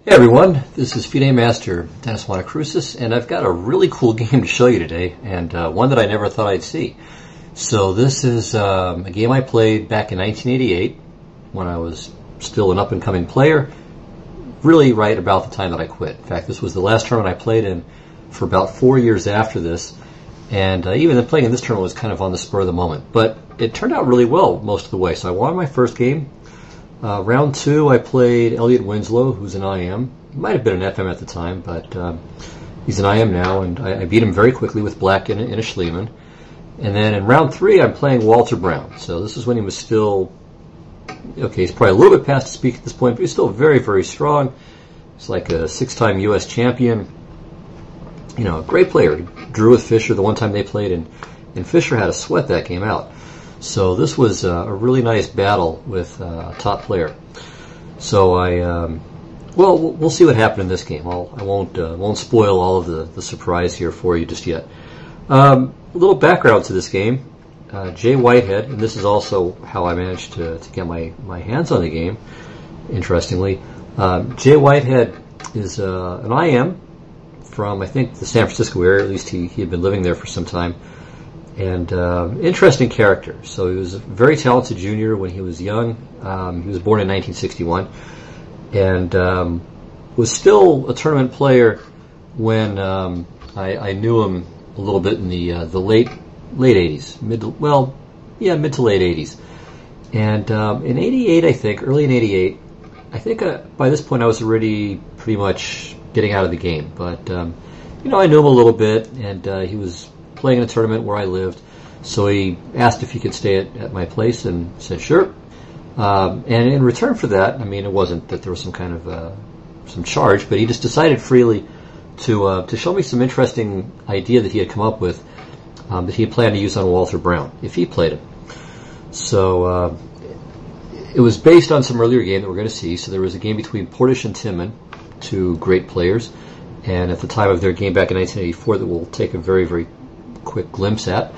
Hey everyone, this is FIDE Master Dennis Monokroussos, and I've got a really cool game to show you today, and one that I never thought I'd see. So this is a game I played back in 1988 when I was still an up-and-coming player, really right about the time that I quit. In fact, this was the last tournament I played in for about 4 years after this, and even then playing in this tournament was kind of on the spur of the moment. But it turned out really well most of the way, so I won my first game. Round two, I played Elliot Winslow, who's an IM. He might have been an FM at the time, but he's an IM now, and I beat him very quickly with black in a Schliemann. And then in round three, I'm playing Walter Brown. So this is when he was still, okay, he's probably a little bit past his peak at this point, but he's still very, very strong. He's like a six-time U.S. champion. You know, a great player. He drew with Fischer the one time they played, and Fischer had to sweat that game out. So this was a really nice battle with a top player. So well, we'll see what happened in this game. I won't spoil all of the surprise here for you just yet. A little background to this game. Jay Whitehead, and this is also how I managed to get my hands on the game, interestingly. Jay Whitehead is an IM from, I think, the San Francisco area. At least he had been living there for some time. And interesting character. So he was a very talented junior when he was young. He was born in 1961, and was still a tournament player when I knew him a little bit in the late 80s, mid to late 80s. And in '88, I think, early in '88, I think by this point I was already pretty much getting out of the game. But you know, I knew him a little bit, and he was playing in a tournament where I lived, so he asked if he could stay at my place, and said sure. And in return for that, I mean, it wasn't that there was some kind of some charge, but he just decided freely to show me some interesting idea that he had come up with that he had planned to use on Walter Brown if he played him. So it was based on some earlier game that we're going to see. So there was a game between Portish and Timman, two great players, and at the time of their game back in 1984 that we'll take a very, very quick glimpse at,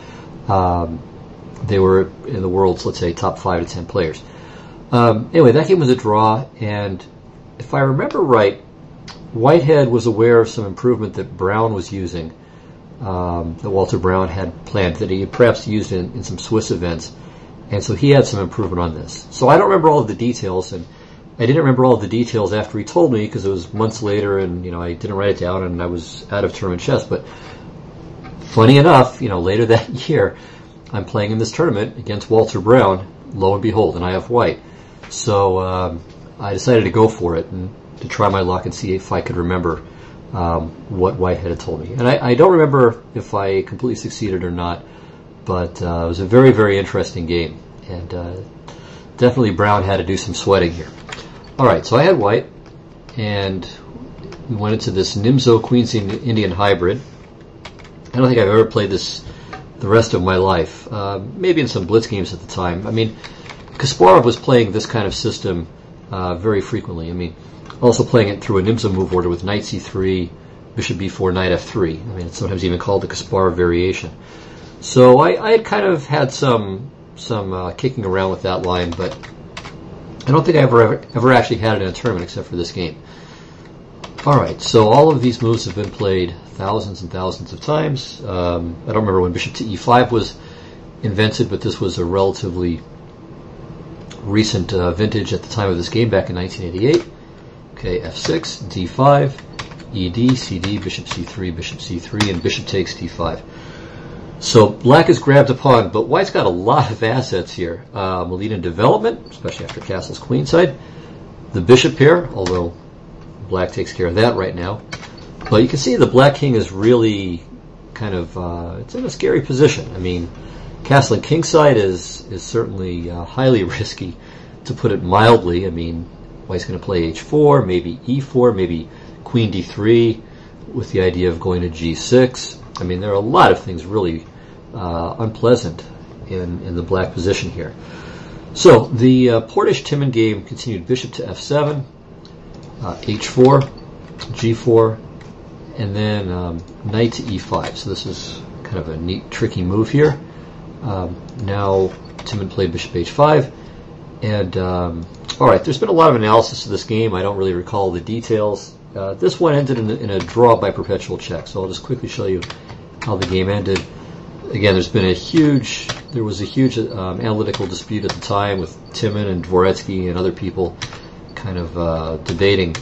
they were in the world's, let's say, top 5 to 10 players. Anyway, that game was a draw, and if I remember right, Whitehead was aware of some improvement that Brown was using, that Walter Brown had planned, that he had perhaps used in some Swiss events, and so he had some improvement on this. So I don't remember all of the details, and I didn't remember all of the details after he told me, because it was months later, and you know, I didn't write it down, and I was out of tournament chess. But funny enough, you know, later that year, I'm playing in this tournament against Walter Brown, lo and behold, and I have white. So I decided to go for it and to try my luck and see if I could remember what Whitehead had told me. And I don't remember if I completely succeeded or not, but it was a very, very interesting game. And definitely Brown had to do some sweating here. All right, so I had white, and we went into this Nimzo Queen's Indian hybrid. I don't think I've ever played this the rest of my life. Maybe in some blitz games at the time. I mean, Kasparov was playing this kind of system very frequently. I mean, also playing it through a Nimzo move order with knight c3, bishop b4, knight f3. I mean, it's sometimes even called the Kasparov variation. So I had kind of had some kicking around with that line, but I don't think I ever actually had it in a tournament except for this game. All right, so all of these moves have been played thousands and thousands of times. I don't remember when bishop to e5 was invented, but this was a relatively recent vintage at the time of this game back in 1988. Okay, f6, d5, ed, cd, bishop c3, and bishop takes d5. So black is grabbed a pawn, but white's got a lot of assets here. We'll lead in development, especially after castle's queenside. The bishop pair, although black takes care of that right now. But you can see the black king is really kind of, it's in a scary position. I mean, castling kingside is certainly highly risky, to put it mildly. I mean, white's going to play h4, maybe e4, maybe queen d3, with the idea of going to g6. I mean, there are a lot of things really unpleasant in the black position here. So the Portish-Timman game continued bishop to f7, h4, g4, and then knight to e5. So this is kind of a neat, tricky move here. Now Timman played bishop h5, and All right, there's been a lot of analysis of this game. I don't really recall the details. This one ended in a draw by perpetual check, so I'll just quickly show you how the game ended. Again, there was a huge analytical dispute at the time with Timon and Dvoretsky and other people kind of debating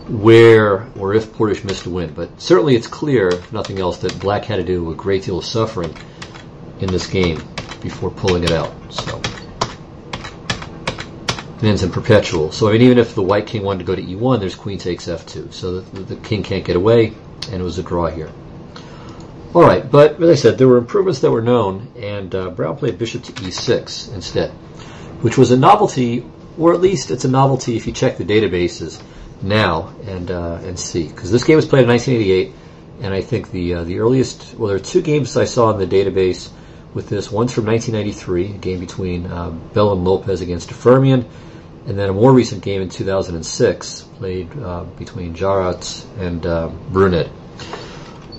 where or if Portish missed a win. But certainly it's clear, if nothing else, that Black had to do a great deal of suffering in this game before pulling it out. So it ends in perpetual. So I mean, even if the white king wanted to go to e1, there's queen takes f2. So the king can't get away, and it was a draw here. All right, but as I said, there were improvements that were known, and Brown played bishop to e6 instead, which was a novelty, or at least it's a novelty if you check the databases now and see, because this game was played in 1988, and I think the earliest, well, there are two games I saw in the database with this. One's from 1993, a game between Bell and Lopez against Fermian, and then a more recent game in 2006 played between Jarats and Brunet.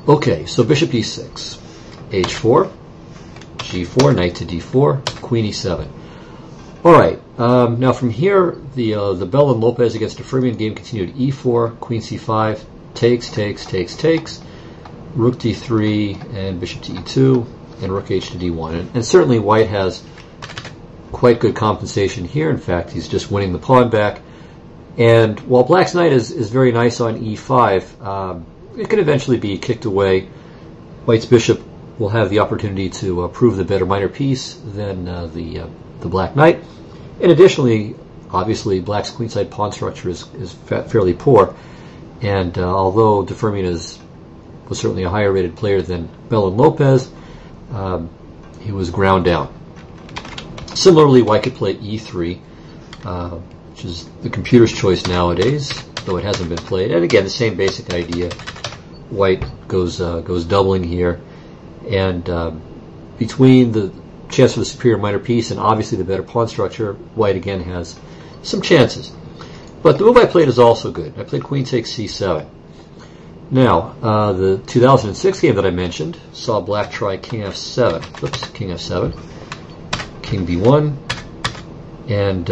Okay, so bishop e6, h4, g4, knight to d4, queen e7. All right, now from here, the Bell and Lopez against the Fermian game continued. e4, queen c5, takes, rook d3, and bishop to e2, and rook h to d1. And certainly white has quite good compensation here. In fact, he's just winning the pawn back. And while black's knight is very nice on e5, it could eventually be kicked away. White's bishop will have the opportunity to prove the better minor piece than the black knight. And additionally, obviously, black's queenside pawn structure is fairly poor. And although de Fermian was certainly a higher rated player than Bell and Lopez, he was ground down. Similarly, white could play e3, which is the computer's choice nowadays, though it hasn't been played. And again, the same basic idea. White goes doubling here, and between the chance for the superior minor piece and obviously the better pawn structure, white again has some chances. But the move I played is also good. I played queen takes c7. Now, the 2006 game that I mentioned saw black try king f7. Oops, king f7, king b1, and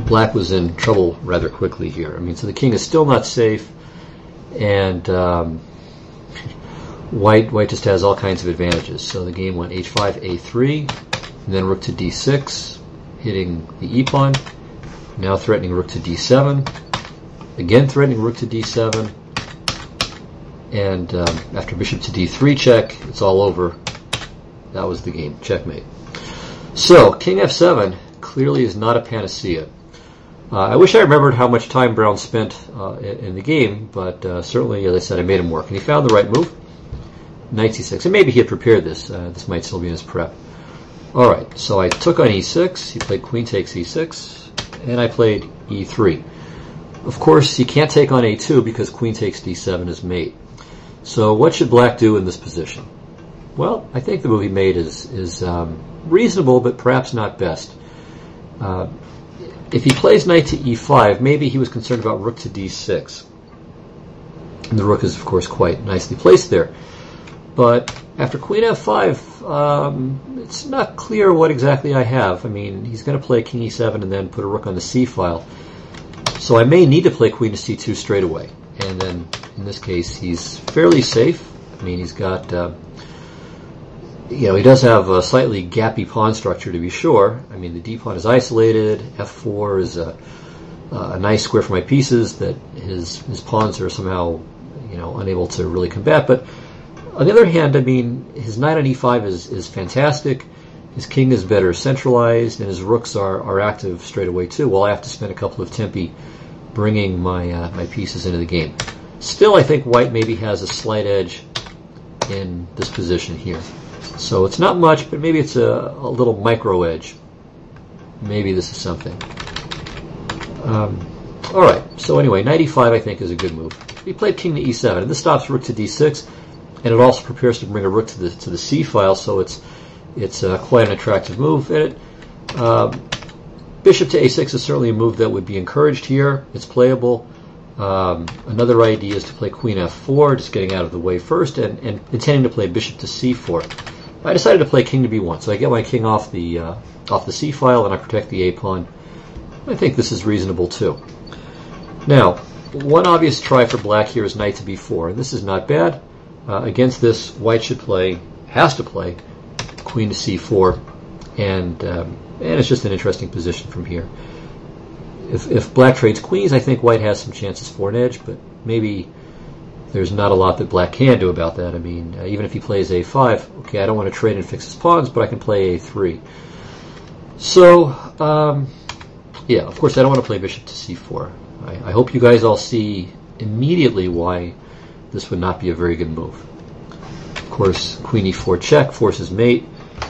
black was in trouble rather quickly here. I mean, so the king is still not safe, and white just has all kinds of advantages. So the game went h5, a3, and then rook to d6, hitting the e-pawn, now threatening rook to d7, again threatening rook to d7, and after bishop to d3 check, it's all over. That was the game. Checkmate. So king f7 clearly is not a panacea. I wish I remembered how much time Brown spent in the game, but certainly, as I said, I made him work. And he found the right move, knight c6. And maybe he had prepared this. This might still be in his prep. All right, so I took on e6. He played queen takes e6, and I played e3. Of course, he can't take on a2 because queen takes d7 is mate. So what should black do in this position? Well, I think the move he made is reasonable, but perhaps not best. If he plays knight to e5, maybe he was concerned about rook to d6. And the rook is, of course, quite nicely placed there. But after queen f5, it's not clear what exactly I have. I mean, he's going to play king e7 and then put a rook on the c file. So I may need to play queen to c2 straight away. And then, in this case, he's fairly safe. I mean, he's got... he does have a slightly gappy pawn structure, to be sure. I mean, the d-pawn is isolated. f4 is a nice square for my pieces that his pawns are somehow, unable to really combat. But on the other hand, I mean, his knight on e5 is fantastic. His king is better centralized, and his rooks are active straight away too. Well, I have to spend a couple of tempi bringing my pieces into the game. Still, I think white maybe has a slight edge in this position here. So it's not much, but maybe it's a little micro edge. Maybe this is something. All right, so anyway, knight e5 I think is a good move. He played king to e7, and this stops rook to d6, and it also prepares to bring a rook to the c file, so it's quite an attractive move. And bishop to a6 is certainly a move that would be encouraged here. It's playable. Another idea is to play queen f4, just getting out of the way first, and intending to play bishop to c4. I decided to play king to b1, so I get my king off the c file and I protect the a pawn. I think this is reasonable too. Now, one obvious try for black here is knight to b4, and this is not bad. Against this, white has to play queen to c4, and it's just an interesting position from here. If black trades queens, I think white has some chances for an edge, but maybe there's not a lot that black can do about that. I mean, even if he plays a5, okay, I don't want to trade and fix his pawns, but I can play a3. So, yeah, of course I don't want to play bishop to c4. I hope you guys all see immediately why this would not be a very good move. Of course, queen e4 check forces mate,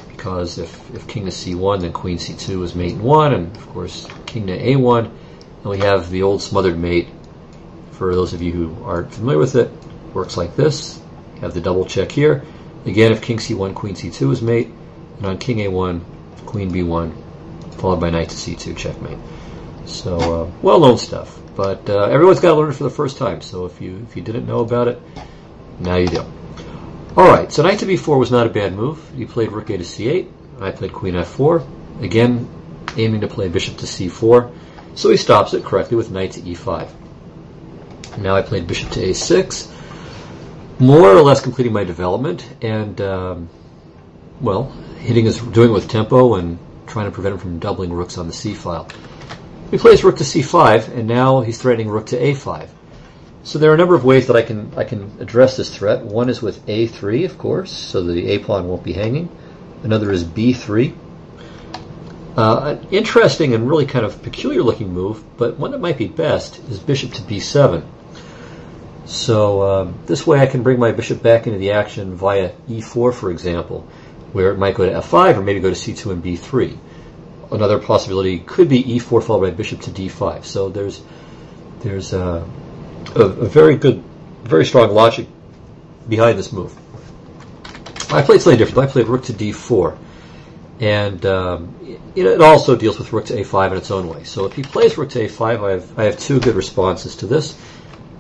because if king to c1, then queen c2 is mate in 1, and of course king to a1, and we have the old smothered mate. For those of you who aren't familiar with it, works like this. You have the double check here. Again, if king c1, queen c2 is mate, and on king a1, queen b1, followed by knight to c2, checkmate. So, well-known stuff. But everyone's got to learn it for the first time, so if you didn't know about it, now you do. Alright, so knight to b4 was not a bad move. You played rook a to c8, and I played queen f4. Again, aiming to play bishop to c4. So he stops it correctly with knight to e5. Now I played bishop to a6, more or less completing my development, and, well, doing it with tempo and trying to prevent him from doubling rooks on the c file. He plays rook to c5, and now he's threatening rook to a5. So there are a number of ways that I can address this threat. One is with a3, of course, so the a pawn won't be hanging. Another is b3. An interesting and really kind of peculiar looking move, but one that might be best, is bishop to b7. So this way I can bring my bishop back into the action via e4, for example, where it might go to f5 or maybe go to c2 and b3. Another possibility could be e4 followed by bishop to d5. So there's a very good, very strong logic behind this move. I played slightly different. I played rook to d4, and it also deals with rook to a5 in its own way. So if he plays rook to a5, I have two good responses to this.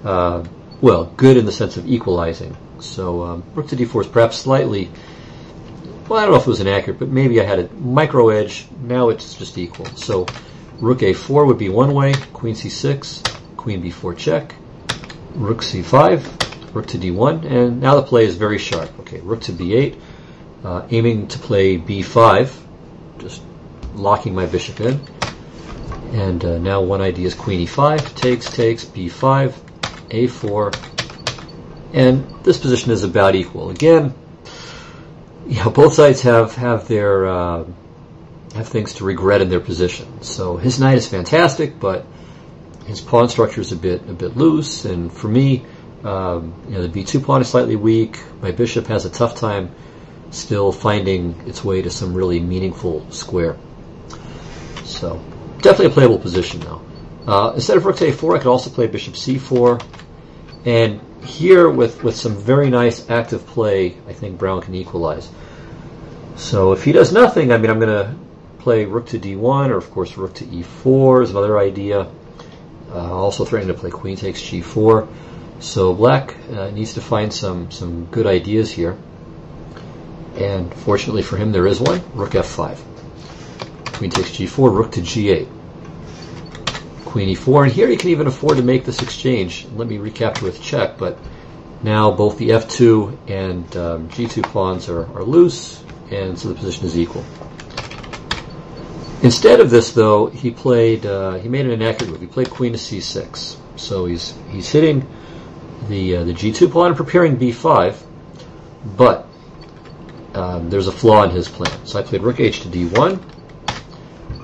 Well, good in the sense of equalizing. So rook to d4 is perhaps slightly, well, I don't know if it was inaccurate, but maybe I had a micro edge. Now it's just equal. So rook a4 would be one way, queen c6, queen b4 check, rook c5, rook to d1, and now the play is very sharp. Okay, rook to b8, aiming to play b5, just locking my bishop in. And now one idea is queen e5, takes, b5, a4, and this position is about equal. Again, you know, both sides have their have things to regret in their position. So his knight is fantastic, but his pawn structure is a bit loose. And for me, the b2 pawn is slightly weak. My bishop has a tough time still finding its way to some really meaningful square. So definitely a playable position now. Instead of rook to a4, I could also play bishop c4. And here, with some very nice active play, I think brown can equalize. So if he does nothing, I mean, I'm going to play rook to d1, or of course rook to e4 is another idea. Also threatening to play queen takes g4. So black needs to find some good ideas here. And fortunately for him, there is one. Rook f5. Queen takes g4, rook to g8. Queen e4, and here you can even afford to make this exchange. Let me recapture with check, but now both the f2 and g2 pawns are loose, and so the position is equal. Instead of this, though, he made an inaccurate move. He played queen to c6. So he's hitting the g2 pawn and preparing b5, but there's a flaw in his plan. So I played rook h to d1,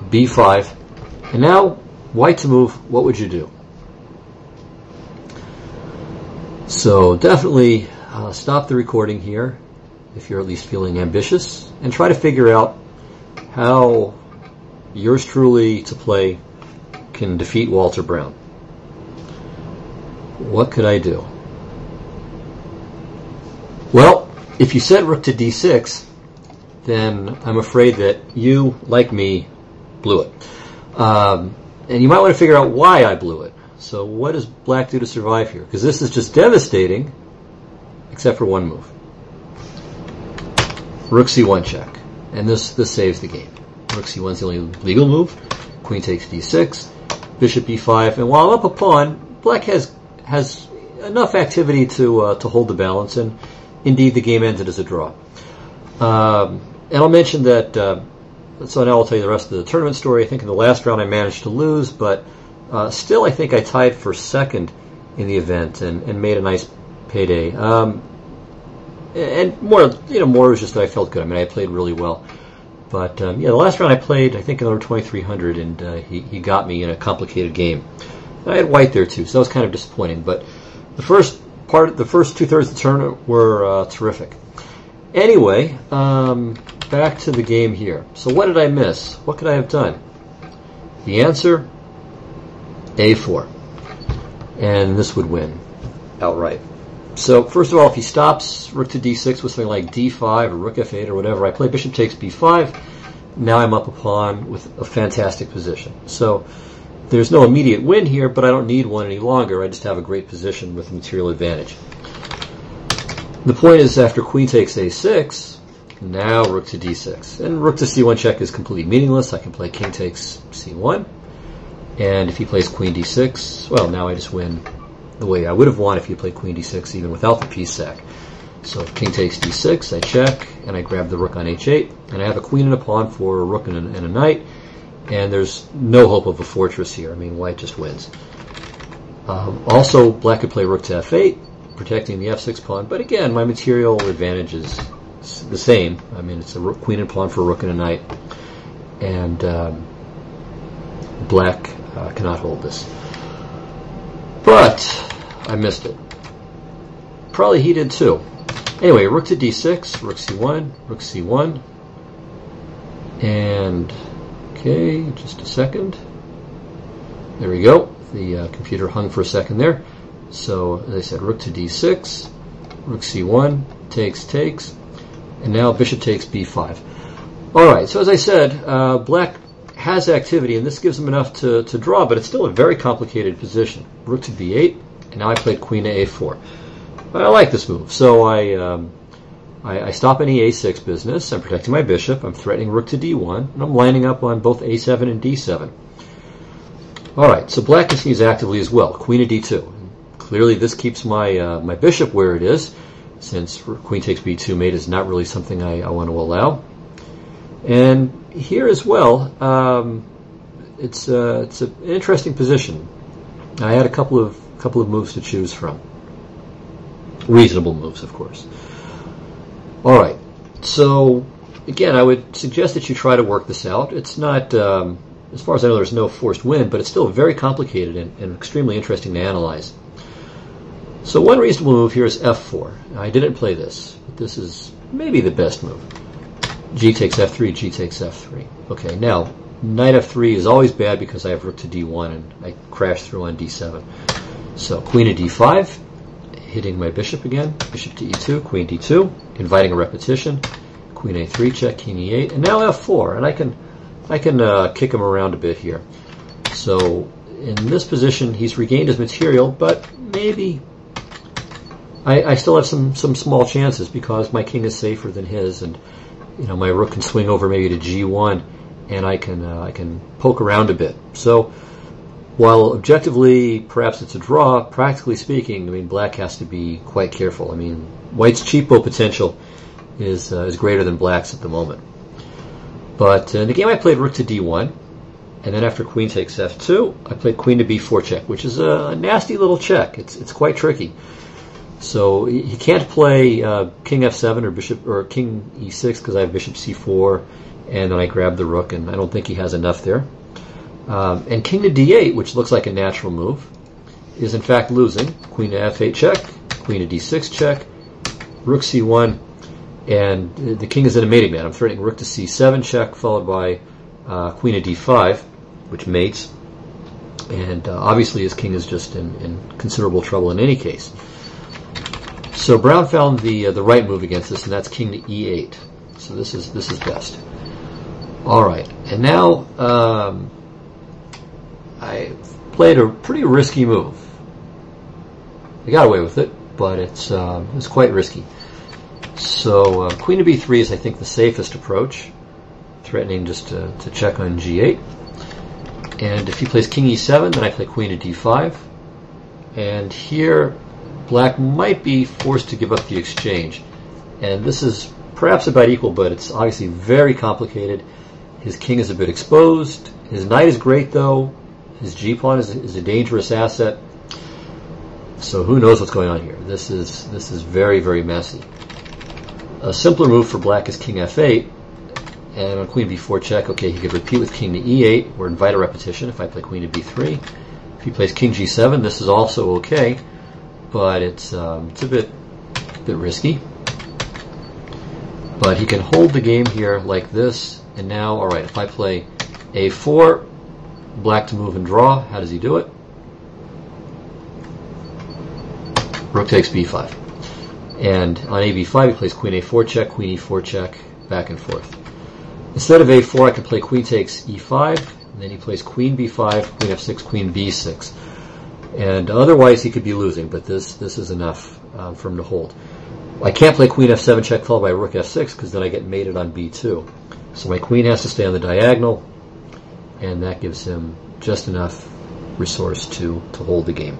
b5, and now white to move. What would you do? So definitely stop the recording here if you're at least feeling ambitious, and try to figure out how yours truly to play can defeat Walter Brown. What could I do? Well, if you said rook to d6, then I'm afraid that you, like me, blew it. And you might want to figure out why I blew it. So what does black do to survive here? Because this is just devastating, except for one move. Rook c1 check, and this saves the game. Rook c1 is the only legal move. Queen takes d6, bishop b5, and while up a pawn, black has enough activity to hold the balance, and indeed the game ended as a draw. And I'll mention that, so now I'll tell you the rest of the tournament story. I think in the last round I managed to lose, but still I think I tied for second in the event and made a nice payday. And more was just that I felt good. I mean, I played really well. But yeah, the last round I played, I think another 2,300, and he got me in a complicated game. And I had white there too, so that was kind of disappointing. But the first 2/3 of the tournament were terrific. Anyway, back to the game here. So what did I miss? What could I have done? The answer, a4, and this would win outright. So first of all, if he stops rook to d6 with something like d5 or rook f8 or whatever, I play bishop takes b5. Now I'm up a pawn with a fantastic position. So there's no immediate win here, but I don't need one any longer. I just have a great position with material advantage. The point is, after queen takes a6, now rook to d6. And rook to c1 check is completely meaningless. I can play king takes c1. And if he plays queen d6, well, now I just win the way I would have won if he played queen d6 even without the piece sack. So if king takes d6, I check, and I grab the rook on h8, and I have a queen and a pawn for a rook and a knight, and there's no hope of a fortress here. I mean, white just wins. Also, black could play rook to f8, protecting the f6 pawn, but again, my material advantage is the same. I mean, it's a rook, queen and pawn for a rook and a knight, and black cannot hold this. But I missed it. Probably he did too. Anyway, rook to d6, rook c1, and okay, just a second. There we go. The computer hung for a second there. So, as I said, rook to d6, rook c1, takes, and now bishop takes b5. Alright, so as I said, black has activity, and this gives him enough to draw, but it's still a very complicated position. Rook to b8, and now I played queen to a4. I like this move, so I stop any a6 business. I'm protecting my bishop. I'm threatening rook to d1, and I'm lining up on both a7 and d7. Alright, so black continues actively as well. Queen to d2. Clearly this keeps my my bishop where it is, since queen takes b2 mate is not really something I want to allow. And here as well, it's an interesting position. I had a couple of moves to choose from. Reasonable moves, of course. All right. So again, I would suggest that you try to work this out. It's not, as far as I know, there's no forced win, but it's still very complicated and extremely interesting to analyze. So one reasonable move here is f4. Now, I didn't play this, but this is maybe the best move. G takes f3, G takes f3. Okay, now, knight f3 is always bad because I have rook to d1 and I crash through on d7. So queen to d5, hitting my bishop again, bishop to e2, queen d2, inviting a repetition, queen a3 check, king e8, and now f4, and I can kick him around a bit here. So in this position, he's regained his material, but maybe I still have some small chances because my king is safer than his, and my rook can swing over maybe to g1, and I can poke around a bit. So while objectively perhaps it's a draw, practically speaking, I mean, black has to be quite careful. I mean, white's cheapo potential is greater than black's at the moment. But in the game I played rook to d1, and then after queen takes f2, I played queen to b4 check, which is a nasty little check. It's quite tricky. So he can't play king f7 or bishop or king e6 because I have bishop c4, and then I grab the rook, and I don't think he has enough there. And king to d8, which looks like a natural move, is in fact losing. Queen to f8 check, queen to d6 check, rook c1, and the king is in a mating net. I'm threatening rook to c7 check, followed by queen to d5, which mates. And obviously his king is just in considerable trouble in any case. So brown found the right move against this, and that's king to e8. So this is best. All right, and now I played a pretty risky move. I got away with it, but it's quite risky. So queen to b3 is, I think, the safest approach, threatening just to check on g8. And if he plays king e7, then I play queen to d5. And here, black might be forced to give up the exchange. And this is perhaps about equal, but it's obviously very complicated. His king is a bit exposed. His knight is great, though. His g-pawn is a dangerous asset. So who knows what's going on here? This is very, very messy. A simpler move for black is king f8. And on queen b4 check, okay, he could repeat with king to e8 or invite a repetition if I play queen to b3. If he plays king g7, this is also okay, but it's a bit risky. But he can hold the game here like this, and now, all right, if I play a4, black to move and draw, how does he do it? Rook takes b5. And on a b5, he plays queen a4 check, queen e4 check, back and forth. Instead of a4, I can play queen takes e5, and then he plays queen b5, queen f6, queen b6. And otherwise, he could be losing, but this is enough for him to hold. I can't play queen f7 check followed by rook f6, because then I get mated on b2. So my queen has to stay on the diagonal, and that gives him just enough resource to hold the game.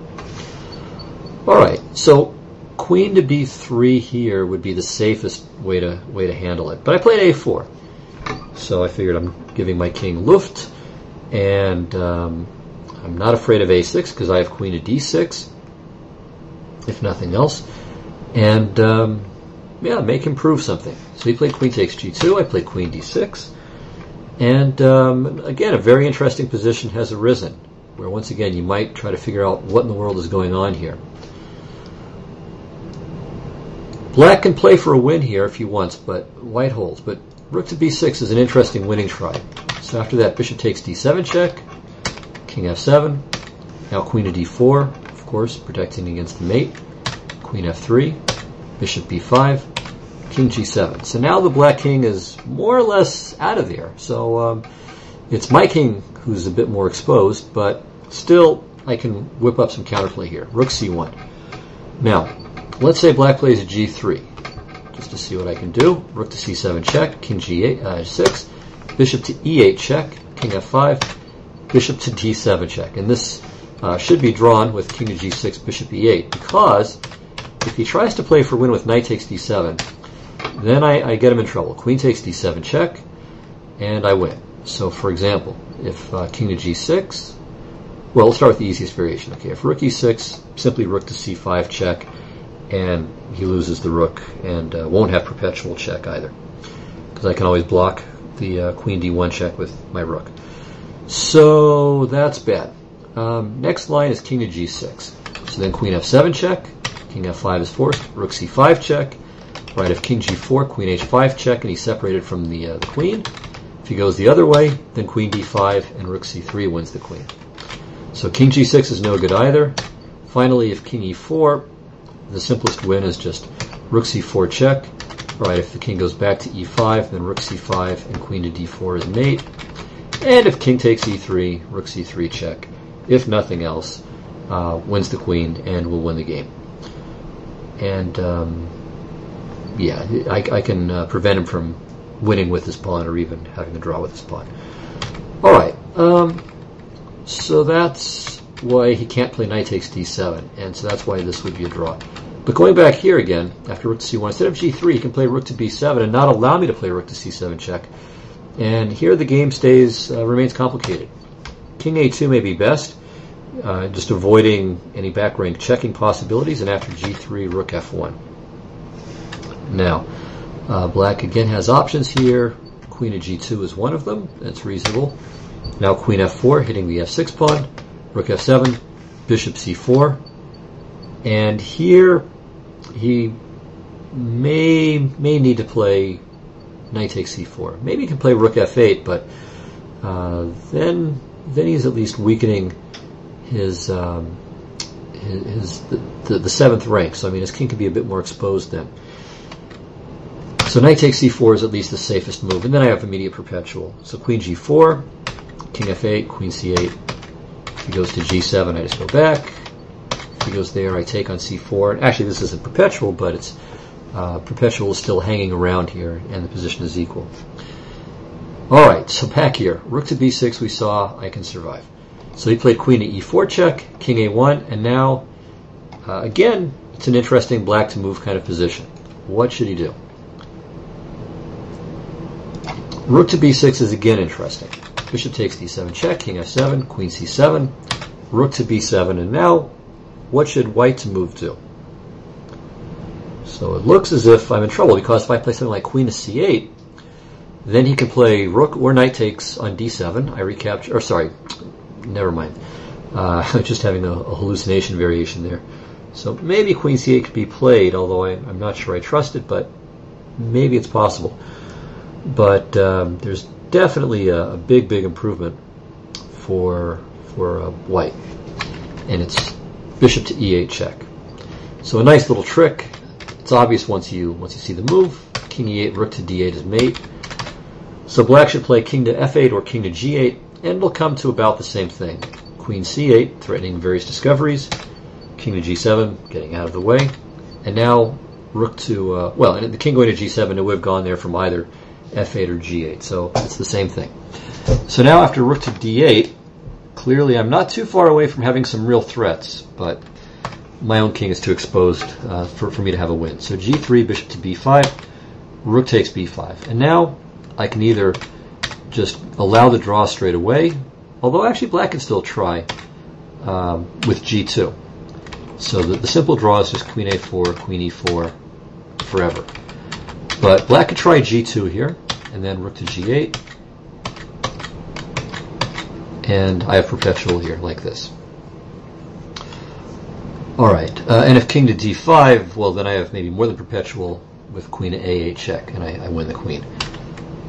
All right, so queen to b3 here would be the safest way to handle it. But I played a4. So I figured I'm giving my king luft, and I'm not afraid of a6 because I have queen to d6, if nothing else. And yeah, make him prove something. So he played queen takes g2, I played queen d6. And again, a very interesting position has arisen, where once again you might try to figure out what in the world is going on here. Black can play for a win here if he wants, but white holds. But rook to b6 is an interesting winning try. So after that, bishop takes d7 check, king f7, now queen to d4, of course, protecting against the mate, queen f3, bishop b5, king g7. So now the black king is more or less out of there. So it's my king who's a bit more exposed, but still I can whip up some counterplay here. Rook c1. Now, let's say black plays a g3. Just to see what I can do. Rook to c7 check, king g8, 6, bishop to e8 check, king f5, bishop to d7 check. And this should be drawn with king to g6, bishop e8, because if he tries to play for win with knight takes d7, then I get him in trouble. Queen takes d7 check, and I win. So for example, if king to g6, well, let's start with the easiest variation. Okay, if rook e6, simply rook to c5 check, and he loses the rook and won't have perpetual check either, because I can always block the queen d1 check with my rook. So that's bad. Next line is king to g6. So then queen f7 check, king f5 is forced, rook c5 check. Right, if king g4, queen h5 check, and he's separated from the queen. If he goes the other way, then queen d5 and rook c3 wins the queen. So king g6 is no good either. Finally, if king e4, the simplest win is just rook c4 check. Right, if the king goes back to e5, then rook c5 and queen to d4 is mate. And if king takes e3, rook c3 check. If nothing else, wins the queen and will win the game. And yeah, I can prevent him from winning with his pawn or even having a draw with his pawn. All right, so that's why he can't play knight takes d7, and so that's why this would be a draw. But going back here again, after rook to c1, instead of g3, he can play rook to b7 and not allow me to play rook to c7 check. And here the game remains complicated. King a2 may be best, just avoiding any back rank checking possibilities, and after g3, rook f1. Now, black again has options here. Queen to g2 is one of them. That's reasonable. Now queen f4, hitting the f6 pawn. Rook f7, bishop c4. And here he may need to play knight takes c4. Maybe he can play rook f8, but then he's at least weakening his the seventh rank. So I mean, his king could be a bit more exposed then. So knight takes c4 is at least the safest move, and then I have immediate perpetual. So queen g4, king f8, queen c8. If he goes to g7, I just go back. If he goes there, I take on c4. And actually, this isn't perpetual, but it's Perpetual is still hanging around here, and the position is equal. All right, so back here, rook to b6 we saw, I can survive. So he played queen to e4 check, king a1, and now, again, it's an interesting black to move kind of position. What should he do? Rook to b6 is again interesting. Bishop takes d7 check, king f7, queen c7, rook to b7, and now, what should white to move to? So it looks as if I'm in trouble, because if I play something like queen to c8, then he can play rook or knight takes on d7. I recapture, or sorry, never mind. I'm just having a hallucination variation there. So maybe queen c8 could be played, although I'm not sure I trust it, but maybe it's possible. But there's definitely a big improvement for white, and it's bishop to e8 check. So a nice little trick. It's obvious once you see the move. King e8, rook to d8 is mate. So black should play king to f8 or king to g8, and it'll come to about the same thing. Queen c8, threatening various discoveries. King to g7, getting out of the way. And now rook to, well, and the king going to g7, it would have gone there from either f8 or g8, so it's the same thing. So now after rook to d8, clearly I'm not too far away from having some real threats, but my own king is too exposed for me to have a win. So g3, bishop to b5, rook takes b5. And now I can either just allow the draw straight away, although actually black can still try with g2. So the simple draw is just queen a4, queen e4 forever. But black could try g2 here, and then rook to g8. And I have perpetual here, like this. Alright, and if king to d5, well then I have maybe more than perpetual with queen to a8 check, and I win the queen.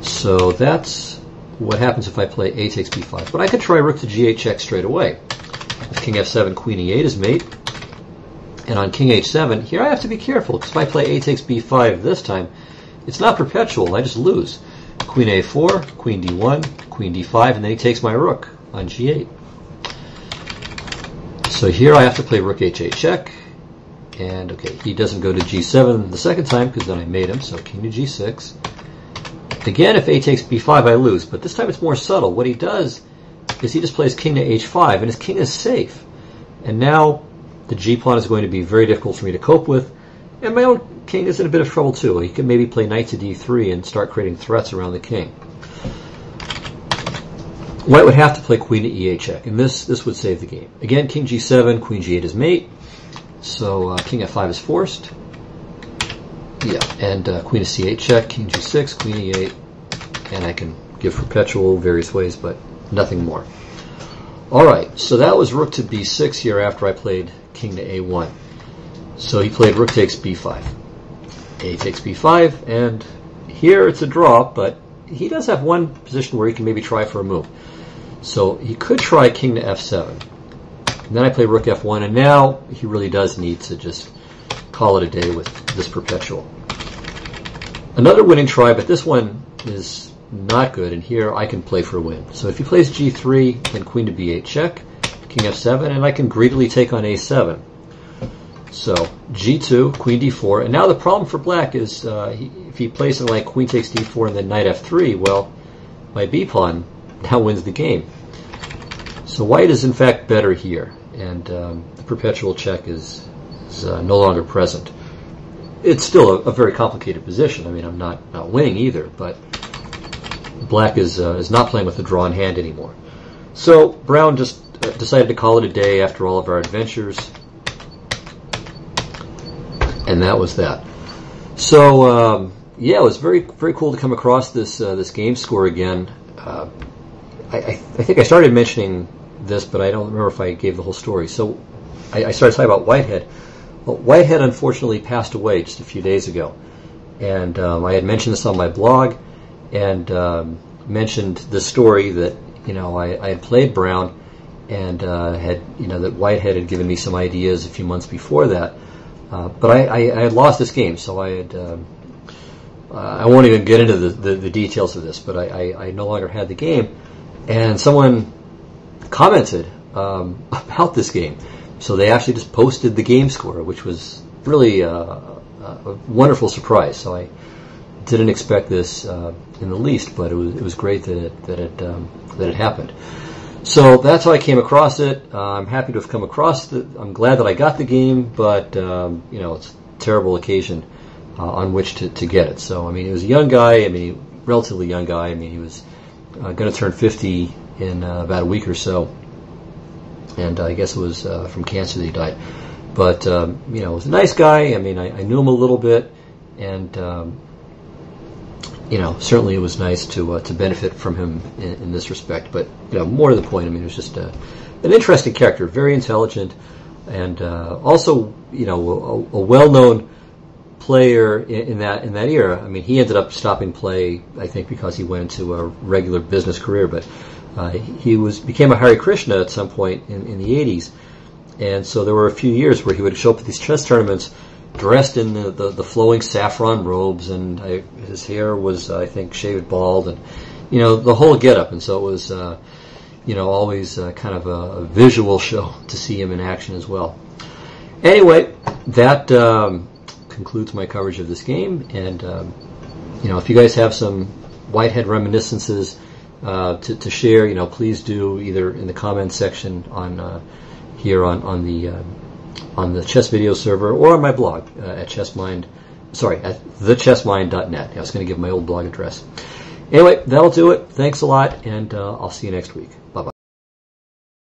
So that's what happens if I play a takes b5. But I could try rook to g8 check straight away. With king f7, queen e8 is mate. And on king h7, here I have to be careful, because if I play a takes b5 this time, it's not perpetual, I just lose. Queen a4, queen d1, queen d5, and then he takes my rook on g8. So here I have to play rook h8 check, and okay, he doesn't go to g7 the second time, because then I made him, so king to g6. Again, if a takes b5, I lose, but this time it's more subtle. What he does is he just plays king to h5, and his king is safe. And now the g-pawn is going to be very difficult for me to cope with, and my own king is in a bit of trouble too. He can maybe play knight to d3 and start creating threats around the king. White would have to play queen to e8 check, and this would save the game. Again, king g7, queen g8 is mate, so king f5 is forced. Yeah, and queen to c8 check, king g6, queen e8, and I can give perpetual various ways, but nothing more. Alright, so that was rook to b6 here after I played king to a1. So he played rook takes b5. A takes b5, and here it's a draw, but he does have one position where he can maybe try for a move. So he could try king to f7. And then I play rook f1, and now he really does need to just call it a day with this perpetual. Another winning try, but this one is not good, and here I can play for a win. So if he plays g3, then queen to b8 check, king f7, and I can greedily take on a7. So g2, queen d4, and now the problem for black is if he plays something like queen takes d4 and then knight f3, well, my b-pawn now wins the game. So white is in fact better here, and the perpetual check is no longer present. It's still a very complicated position. I mean, I'm not winning either, but black is not playing with a drawn hand anymore. So brown just decided to call it a day after all of our adventures, and that was that. So yeah, it was very cool to come across this game score again. I think I started mentioning this, but I don't remember if I gave the whole story. So I started talking about Whitehead. Well, Whitehead unfortunately passed away just a few days ago, and I had mentioned this on my blog, and mentioned the story that I had played Brown, and had that Whitehead had given me some ideas a few months before that, but I had lost this game, so I had I won't even get into the details of this, but I no longer had the game, and someone commented about this game. So they actually just posted the game score, which was really a a wonderful surprise. So I didn't expect this in the least, but it was great that it happened. So that's how I came across it. I'm happy to have come across it. I'm glad that I got the game, but it's a terrible occasion on which to get it. So I mean, he was a young guy. I mean, relatively young guy. I mean, he was going to turn 50 in about a week or so, and I guess it was from cancer that he died. But he was a nice guy. I mean, I knew him a little bit, and certainly it was nice to benefit from him in this respect. But more to the point, I mean, it was just an interesting character, very intelligent, and also a well-known player in that era. I mean, he ended up stopping play, I think, because he went into a regular business career. But he became a Hare Krishna at some point in the 80s, and so there were a few years where he would show up at these chess tournaments dressed in the flowing saffron robes, and his hair was, I think, shaved bald, and the whole getup. And so it was always kind of a visual show to see him in action as well. Anyway, that concludes my coverage of this game, and if you guys have some Whitehead reminiscences to share, please do, either in the comments section here on the Chess Video server, or on my blog at thechessmind.net. I was going to give my old blog address. Anyway, that'll do it. Thanks a lot, and I'll see you next week. Bye-bye.